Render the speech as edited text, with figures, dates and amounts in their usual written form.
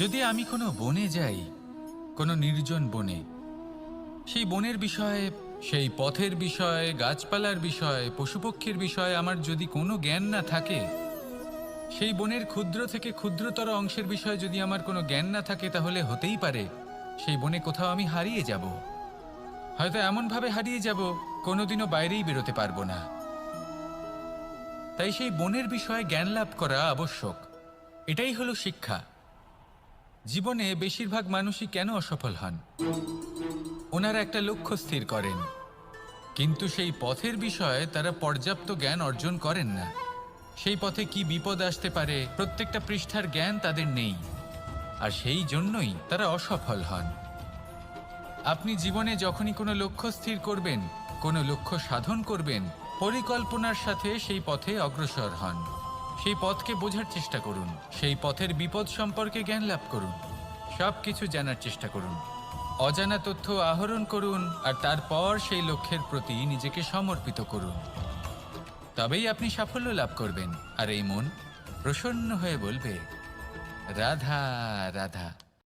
যদি আমি কোনো বনে যাই, কোনো নির্জন বনে, সেই বনের বিষয়ে, সেই পথের বিষয়ে, গাছপালার বিষয়ে, পশুপক্ষীর বিষয়ে আমার যদি কোনো জ্ঞান না থাকে, সেই বনের ক্ষুদ্র থেকে ক্ষুদ্রতর অংশের বিষয়ে যদি আমার কোনো জ্ঞান না থাকে, তাহলে হতেই পারে সেই বনে কোথাও আমি হারিয়ে যাব। হয়তো এমনভাবে হারিয়ে যাব কোনোদিনও বাইরেই বেরোতে পারবো না। তাই সেই বনের বিষয়ে জ্ঞান লাভ করা আবশ্যক। এটাই হলো শিক্ষা। জীবনে বেশিরভাগ মানুষই কেন অসফল হন? ওনারা একটা লক্ষ্য স্থির করেন, কিন্তু সেই পথের বিষয়ে তারা পর্যাপ্ত জ্ঞান অর্জন করেন না। সেই পথে কি বিপদ আসতে পারে প্রত্যেকটা পৃষ্ঠার জ্ঞান তাদের নেই, আর সেই জন্যই তারা অসফল হন। আপনি জীবনে যখনই কোনো লক্ষ্য স্থির করবেন, কোনো লক্ষ্য সাধন করবেন, পরিকল্পনার সাথে সেই পথে অগ্রসর হন। সেই পথকে বোঝার চেষ্টা করুন, সেই পথের বিপদ সম্পর্কে জ্ঞান লাভ করুন, সব কিছু জানার চেষ্টা করুন, অজানা তথ্য আহরণ করুন, আর তারপর সেই লক্ষ্যের প্রতি নিজেকে সমর্পিত করুন। তবেই আপনি সাফল্য লাভ করবেন, আর এই মন প্রসন্ন হয়ে বলবে, রাধা রাধা।